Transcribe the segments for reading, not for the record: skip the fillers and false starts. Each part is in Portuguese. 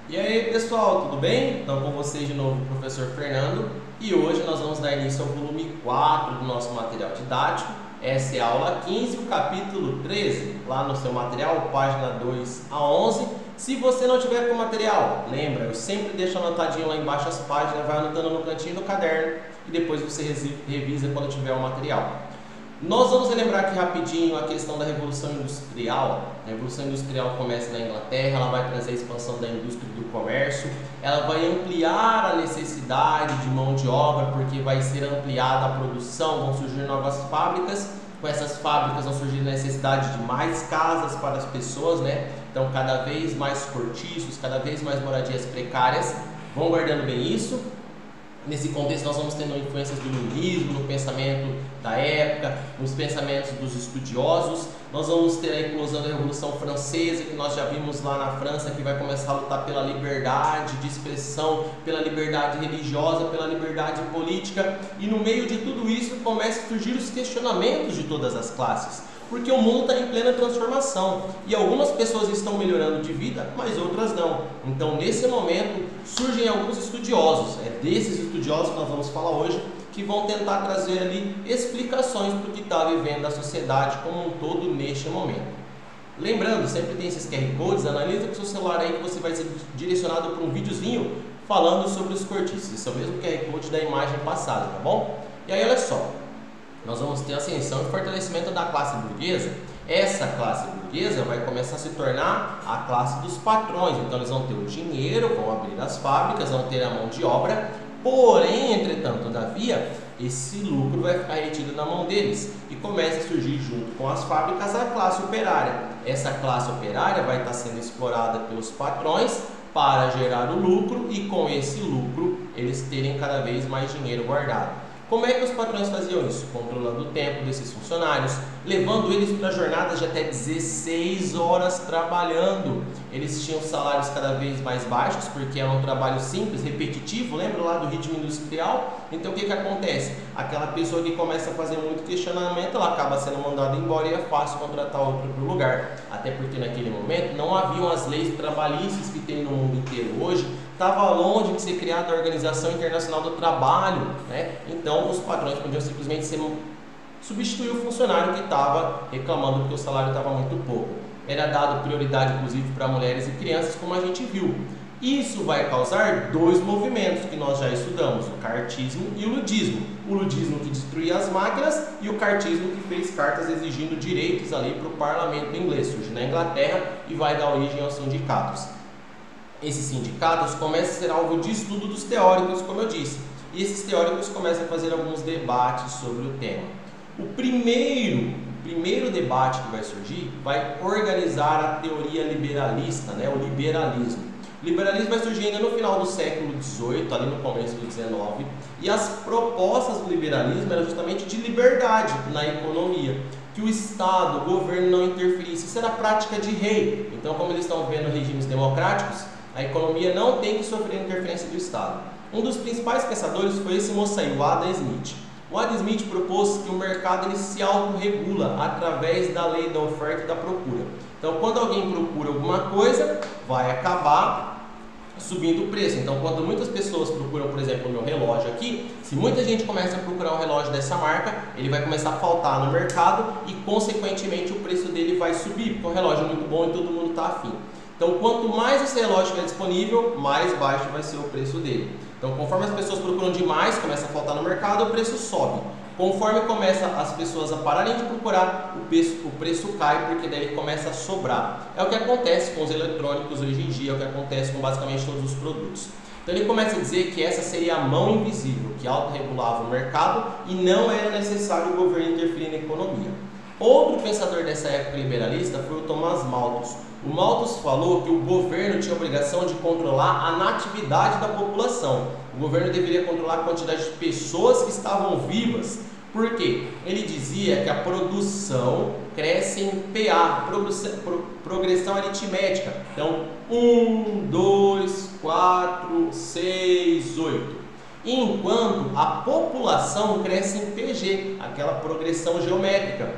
E aí pessoal, tudo bem? Então com vocês de novo o professor Fernando e hoje nós vamos dar início ao volume 4 do nosso material didático. Essa é a aula 15, o capítulo 13, lá no seu material, página 2 a 11. Se você não tiver com o material, lembra, eu sempre deixo anotadinho lá embaixo as páginas, vai anotando no cantinho do caderno e depois você revisa quando tiver o material. Nós vamos relembrar aqui rapidinho a questão da Revolução Industrial. A Revolução Industrial começa na Inglaterra, ela vai trazer a expansão da indústria e do comércio, ela vai ampliar a necessidade de mão de obra, porque vai ser ampliada a produção, vão surgir novas fábricas, com essas fábricas vão surgir a necessidade de mais casas para as pessoas, né? Então cada vez mais cortiços, cada vez mais moradias precárias, vão guardando bem isso. Nesse contexto nós vamos tendo influências do iluminismo no pensamento da época, nos pensamentos dos estudiosos. Nós vamos ter a eclosão da Revolução Francesa, que nós já vimos lá na França, que vai começar a lutar pela liberdade de expressão, pela liberdade religiosa, pela liberdade política. E no meio de tudo isso começam a surgir os questionamentos de todas as classes, porque o mundo está em plena transformação e algumas pessoas estão melhorando de vida, mas outras não. Então nesse momento surgem alguns estudiosos, é desses estudiosos que nós vamos falar hoje, que vão tentar trazer ali explicações para o que está vivendo a sociedade como um todo neste momento. Lembrando, sempre tem esses QR Codes, analisa com o seu celular aí que você vai ser direcionado para um videozinho falando sobre os cortiços. Esse é o mesmo QR Code da imagem passada, tá bom? E aí olha só, nós vamos ter ascensão e fortalecimento da classe burguesa. Essa classe burguesa vai começar a se tornar a classe dos patrões. Então eles vão ter o dinheiro, vão abrir as fábricas, vão ter a mão de obra. Porém, entretanto, todavia, esse lucro vai ficar retido na mão deles e começa a surgir junto com as fábricas a classe operária. Essa classe operária vai estar sendo explorada pelos patrões para gerar o lucro e com esse lucro eles terem cada vez mais dinheiro guardado. Como é que os patrões faziam isso? Controlando o tempo desses funcionários, levando eles para jornadas de até 16 horas trabalhando. Eles tinham salários cada vez mais baixos, porque era um trabalho simples, repetitivo, lembra lá do ritmo industrial? Então o que acontece? Aquela pessoa que começa a fazer muito questionamento, ela acaba sendo mandada embora e é fácil contratar outro para o lugar. Até porque naquele momento não haviam as leis trabalhistas que tem no mundo inteiro hoje. Estava longe de ser criada a Organização Internacional do Trabalho, né? Então os patrões podiam simplesmente substituir o funcionário que estava reclamando porque o salário estava muito pouco. Era dado prioridade inclusive para mulheres e crianças, como a gente viu. Isso vai causar dois movimentos que nós já estudamos, o cartismo e o ludismo. O ludismo que destruía as máquinas e o cartismo que fez cartas exigindo direitos ali para o parlamento inglês. Surge na Inglaterra e vai dar origem aos sindicatos. Esses sindicatos começam a ser alvo de estudo dos teóricos, como eu disse, e esses teóricos começam a fazer alguns debates sobre o tema. O primeiro debate que vai surgir vai organizar a teoria liberalista, né, o liberalismo. O liberalismo vai surgir ainda no final do século XVIII, ali no começo do XIX, e as propostas do liberalismo eram justamente de liberdade na economia, que o Estado, o governo não interferisse. Isso era a prática de rei. Então, como eles estão vendo regimes democráticos, a economia não tem que sofrer interferência do Estado. Um dos principais pensadores foi esse moço aí, o Adam Smith. O Adam Smith propôs que o mercado ele se autorregula através da lei da oferta e da procura. Então, quando alguém procura alguma coisa, vai acabar subindo o preço. Então, quando muitas pessoas procuram, por exemplo, o meu relógio aqui, se muita gente começa a procurar um relógio dessa marca, ele vai começar a faltar no mercado e, consequentemente, o preço dele vai subir, porque o relógio é muito bom e todo mundo está afim. Então, quanto mais esse relógio estiver disponível, mais baixo vai ser o preço dele. Então, conforme as pessoas procuram demais, começa a faltar no mercado, o preço sobe. Conforme começa as pessoas a pararem de procurar, o preço cai, porque daí ele começa a sobrar. É o que acontece com os eletrônicos hoje em dia, é o que acontece com basicamente todos os produtos. Então ele começa a dizer que essa seria a mão invisível, que autorregulava o mercado e não era necessário o governo interferir na economia. Outro pensador dessa época liberalista foi o Thomas Malthus. O Malthus falou que o governo tinha a obrigação de controlar a natividade da população. O governo deveria controlar a quantidade de pessoas que estavam vivas. Por quê? Ele dizia que a produção cresce em PA, progressão aritmética. Então, 1, 2, 4, 6, 8. Enquanto a população cresce em PG, aquela progressão geométrica.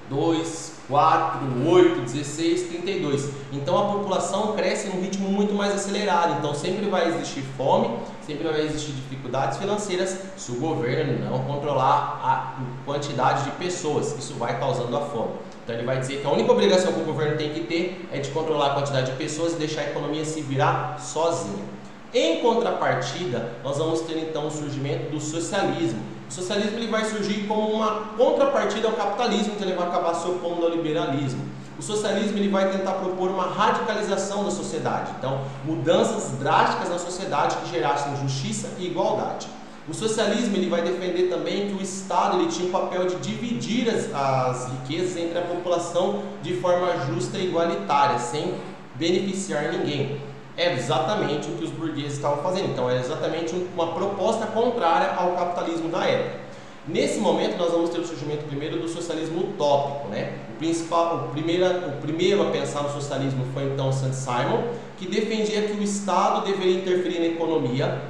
2, 4, 8, 16, 32. Então a população cresce num ritmo muito mais acelerado. Então sempre vai existir fome, sempre vai existir dificuldades financeiras se o governo não controlar a quantidade de pessoas. Isso vai causando a fome. Então ele vai dizer que a única obrigação que o governo tem que ter é de controlar a quantidade de pessoas e deixar a economia se virar sozinha. Em contrapartida, nós vamos ter então o surgimento do socialismo. O socialismo ele vai surgir como uma contrapartida ao capitalismo, então ele vai acabar se opondo ao liberalismo. O socialismo ele vai tentar propor uma radicalização da sociedade, então mudanças drásticas na sociedade que gerassem justiça e igualdade. O socialismo ele vai defender também que o Estado ele tinha o papel de dividir as riquezas entre a população de forma justa e igualitária, sem beneficiar ninguém. É exatamente o que os burgueses estavam fazendo, então é exatamente uma proposta contrária ao capitalismo da época. Nesse momento nós vamos ter o surgimento primeiro do socialismo utópico, né? O primeiro a pensar no socialismo foi então Saint-Simon, que defendia que o Estado deveria interferir na economia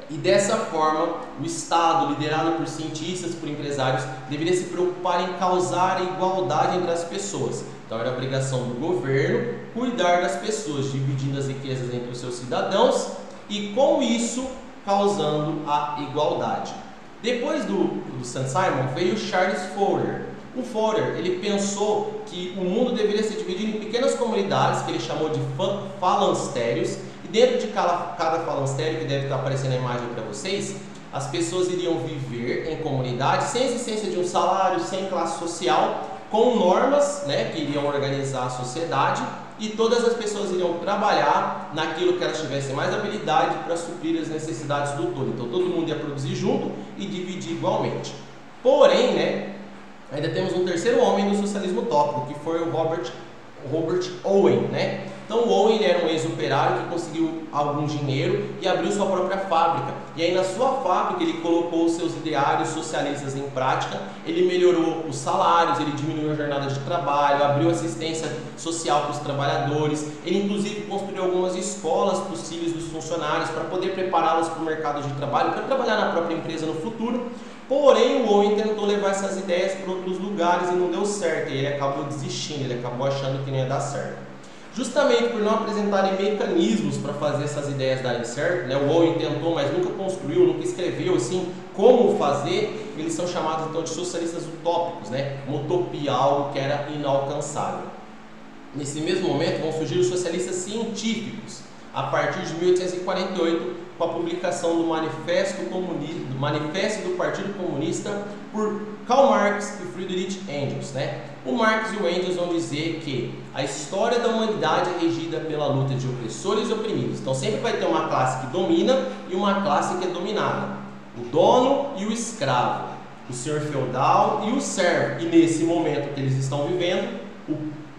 e dessa forma o Estado, liderado por cientistas, por empresários, deveria se preocupar em causar a igualdade entre as pessoas. Então era a obrigação do governo cuidar das pessoas, dividindo as riquezas entre os seus cidadãos e com isso causando a igualdade. Depois do Saint-Simon veio Charles Fourier. O Fourier ele pensou que o mundo deveria ser dividido em pequenas comunidades que ele chamou de falancérios, e dentro de cada falancério, que deve estar aparecendo a imagem para vocês, as pessoas iriam viver em comunidade sem existência de um salário, sem classe social, com normas, né, que iriam organizar a sociedade, e todas as pessoas iriam trabalhar naquilo que elas tivessem mais habilidade para suprir as necessidades do todo. Então todo mundo ia produzir junto e dividir igualmente. Porém, né, ainda temos um terceiro homem no socialismo utópico, que foi o Robert Owen, né? Então o Owen ele era um ex-operário que conseguiu algum dinheiro e abriu sua própria fábrica. E aí na sua fábrica ele colocou os seus ideários socialistas em prática, ele melhorou os salários, ele diminuiu a jornada de trabalho, abriu assistência social para os trabalhadores, ele inclusive construiu algumas escolas para os filhos dos funcionários para poder prepará-los para o mercado de trabalho, para trabalhar na própria empresa no futuro. Porém, o Owen tentou levar essas ideias para outros lugares e não deu certo, e ele acabou desistindo, ele acabou achando que não ia dar certo. Justamente por não apresentarem mecanismos para fazer essas ideias darem certo, né? O Owen tentou, mas nunca construiu, nunca escreveu assim como fazer, eles são chamados então de socialistas utópicos, né? Uma utopia, algo que era inalcançável. Nesse mesmo momento vão surgir os socialistas científicos, a partir de 1848, com a publicação do Manifesto do Partido Comunista por Karl Marx e Friedrich Engels, né? O Marx e o Engels vão dizer que a história da humanidade é regida pela luta de opressores e oprimidos. Então sempre vai ter uma classe que domina e uma classe que é dominada. O dono e o escravo, o senhor feudal e o servo. E nesse momento que eles estão vivendo, o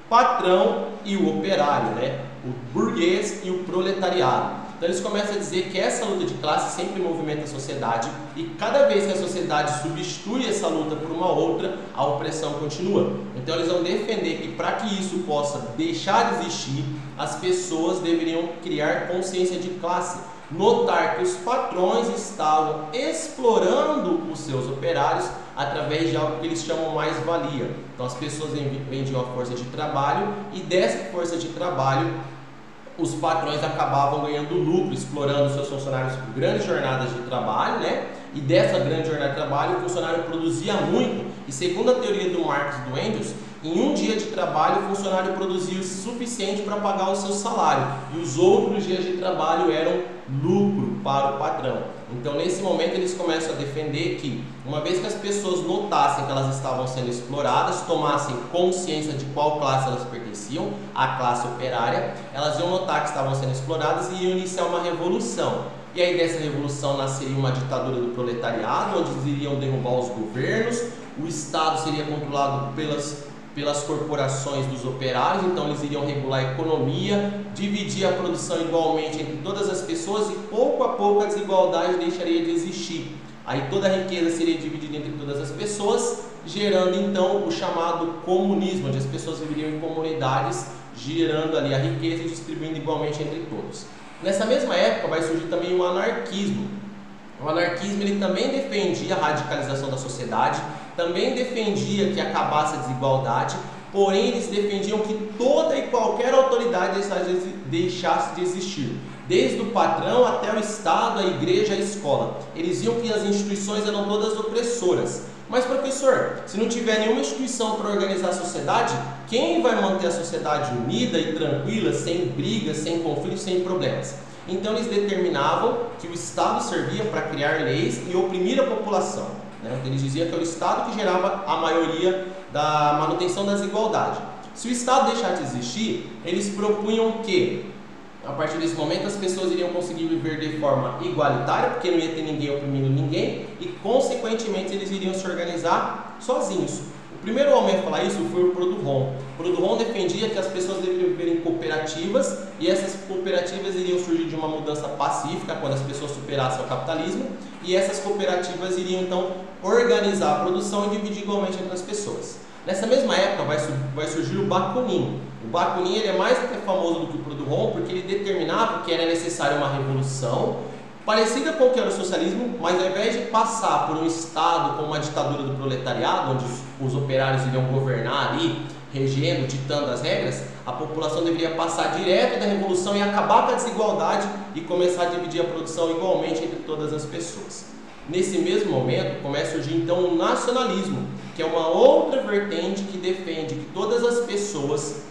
patrão e o operário, né? O burguês e o proletariado. Então eles começam a dizer que essa luta de classe sempre movimenta a sociedade e cada vez que a sociedade substitui essa luta por uma outra, a opressão continua. Então eles vão defender que para que isso possa deixar de existir, as pessoas deveriam criar consciência de classe, notar que os patrões estavam explorando os seus operários através de algo que eles chamam mais-valia. Então as pessoas vendiam a força de trabalho e dessa força de trabalho os patrões acabavam ganhando lucro, explorando seus funcionários por grandes jornadas de trabalho, né? E dessa grande jornada de trabalho, o funcionário produzia muito. E segundo a teoria do Marx e do Engels, em um dia de trabalho, o funcionário produzia o suficiente para pagar o seu salário. E os outros dias de trabalho eram lucro para o patrão. Então, nesse momento, eles começam a defender que, uma vez que as pessoas notassem que elas estavam sendo exploradas, tomassem consciência de qual classe elas pertenciam, a classe operária, elas iam notar que estavam sendo exploradas e iam iniciar uma revolução. E aí dessa revolução nasceria uma ditadura do proletariado, onde eles iriam derrubar os governos, o Estado seria controlado pelas corporações dos operários, então eles iriam regular a economia, dividir a produção igualmente entre todas as pessoas e pouco a pouco a desigualdade deixaria de existir. Aí toda a riqueza seria dividida entre todas as pessoas, gerando então o chamado comunismo, onde as pessoas viveriam em comunidades, gerando ali a riqueza e distribuindo igualmente entre todos. Nessa mesma época vai surgir também o anarquismo. O anarquismo ele também defendia a radicalização da sociedade, também defendia que acabasse a desigualdade, porém eles defendiam que toda e qualquer autoridade deixasse de existir, desde o patrão até o Estado, a igreja, a escola. Eles viam que as instituições eram todas opressoras. Mas, professor, se não tiver nenhuma instituição para organizar a sociedade, quem vai manter a sociedade unida e tranquila, sem brigas, sem conflitos, sem problemas? Então eles determinavam que o Estado servia para criar leis e oprimir a população, né? Eles diziam que era o Estado que gerava a maioria da manutenção das desigualdades. Se o Estado deixar de existir, eles propunham que, a partir desse momento, as pessoas iriam conseguir viver de forma igualitária, porque não ia ter ninguém oprimindo ninguém, e, consequentemente, eles iriam se organizar sozinhos. O primeiro homem a falar isso foi o Proudhon. Proudhon defendia que as pessoas deveriam viver em cooperativas, e essas cooperativas iriam surgir de uma mudança pacífica, quando as pessoas superassem o capitalismo, e essas cooperativas iriam, então, organizar a produção e dividir igualmente entre as pessoas. Nessa mesma época vai surgir o Bakunin. O Bakunin ele é mais até famoso do que o Proudhon, porque ele determinava que era necessária uma revolução parecida com o que era o socialismo, mas ao invés de passar por um Estado com uma ditadura do proletariado, onde os operários iriam governar ali, regendo, ditando as regras, a população deveria passar direto da revolução e acabar com a desigualdade e começar a dividir a produção igualmente entre todas as pessoas. Nesse mesmo momento, começa a surgir então o nacionalismo, que é uma outra vertente que defende que todas as pessoas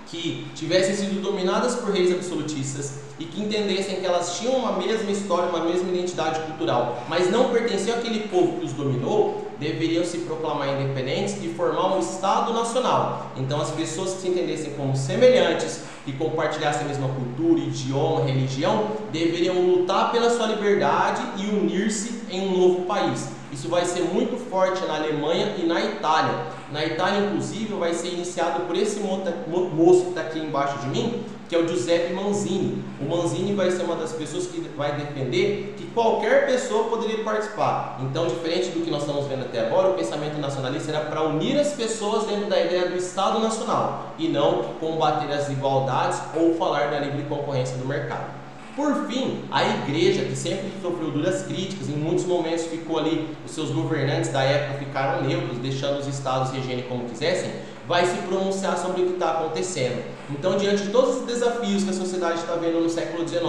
que tivessem sido dominadas por reis absolutistas e que entendessem que elas tinham uma mesma história, uma mesma identidade cultural, mas não pertenciam àquele povo que os dominou, deveriam se proclamar independentes e formar um Estado nacional. Então as pessoas que se entendessem como semelhantes e compartilhassem a mesma cultura, idioma, religião, deveriam lutar pela sua liberdade e unir-se em um novo país. Isso vai ser muito forte na Alemanha e na Itália. Na Itália, inclusive, vai ser iniciado por esse moço que está aqui embaixo de mim, que é o Giuseppe Manzini. O Manzini vai ser uma das pessoas que vai defender que qualquer pessoa poderia participar. Então, diferente do que nós estamos vendo até agora, o pensamento nacionalista era para unir as pessoas dentro da ideia do Estado Nacional e não combater as desigualdades ou falar da livre concorrência do mercado. Por fim, a igreja, que sempre sofreu duras críticas, em muitos momentos ficou ali, os seus governantes da época ficaram neutros, deixando os estados regerem como quisessem, vai se pronunciar sobre o que está acontecendo. Então, diante de todos os desafios que a sociedade está vendo no século XIX,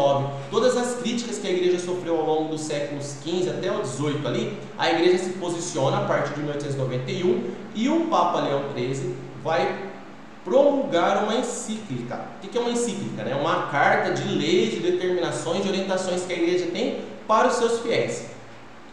todas as críticas que a igreja sofreu ao longo dos séculos XV até o XVIII ali, a igreja se posiciona a partir de 1891 e o Papa Leão XIII vai promulgar uma encíclica. O que é uma encíclica? É uma carta de leis, de determinações, de orientações que a igreja tem para os seus fiéis.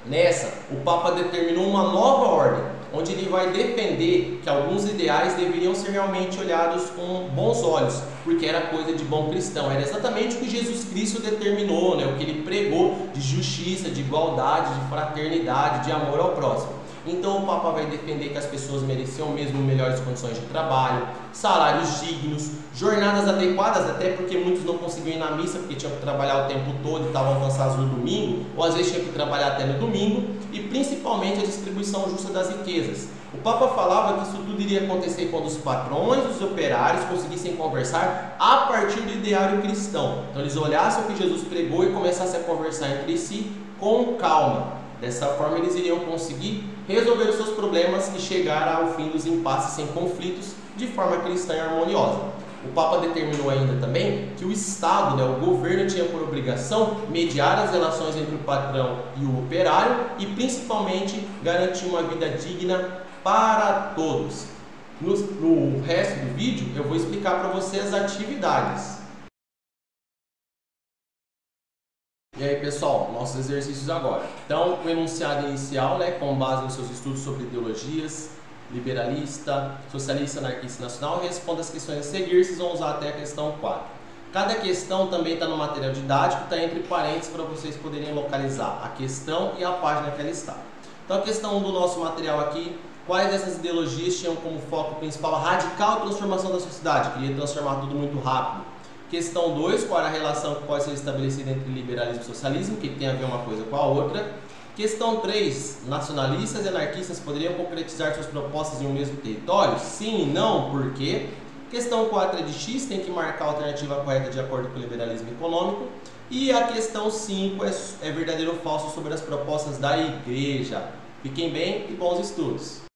Nessa, o Papa determinou uma nova ordem, onde ele vai defender que alguns ideais deveriam ser realmente olhados com bons olhos, porque era coisa de bom cristão. Era exatamente o que Jesus Cristo determinou, né? O que ele pregou de justiça, de igualdade, de fraternidade, de amor ao próximo. Então o Papa vai defender que as pessoas mereciam mesmo melhores condições de trabalho, salários dignos, jornadas adequadas, até porque muitos não conseguiam ir na missa porque tinham que trabalhar o tempo todo e estavam cansados no domingo, ou às vezes tinham que trabalhar até no domingo, e principalmente a distribuição justa das riquezas. O Papa falava que isso tudo iria acontecer quando os patrões e os operários conseguissem conversar a partir do ideário cristão. Então eles olhassem o que Jesus pregou e começassem a conversar entre si com calma. Dessa forma eles iriam conseguir resolver os seus problemas e chegar ao fim dos impasses sem conflitos de forma cristã e harmoniosa. O Papa determinou ainda também que o Estado, o governo, tinha por obrigação mediar as relações entre o patrão e o operário e principalmente garantir uma vida digna para todos. No resto do vídeo eu vou explicar para você as atividades. E aí pessoal, nossos exercícios agora. Então, o enunciado inicial, com base nos seus estudos sobre ideologias, liberalista, socialista, anarquista e nacional, responda as questões a seguir, vocês vão usar até a questão 4. Cada questão também está no material didático, está entre parênteses para vocês poderem localizar a questão e a página que ela está. Então, a questão 1 do nosso material aqui: quais dessas ideologias tinham como foco principal a radical transformação da sociedade? Queria transformar tudo muito rápido. Questão 2, qual era a relação que pode ser estabelecida entre liberalismo e socialismo, que tem a ver uma coisa com a outra. Questão 3, nacionalistas e anarquistas poderiam concretizar suas propostas em um mesmo território? Sim e não, por quê? Questão 4 é de X, tem que marcar a alternativa correta de acordo com o liberalismo econômico. E a questão 5 é verdadeiro ou falso sobre as propostas da igreja. Fiquem bem e bons estudos!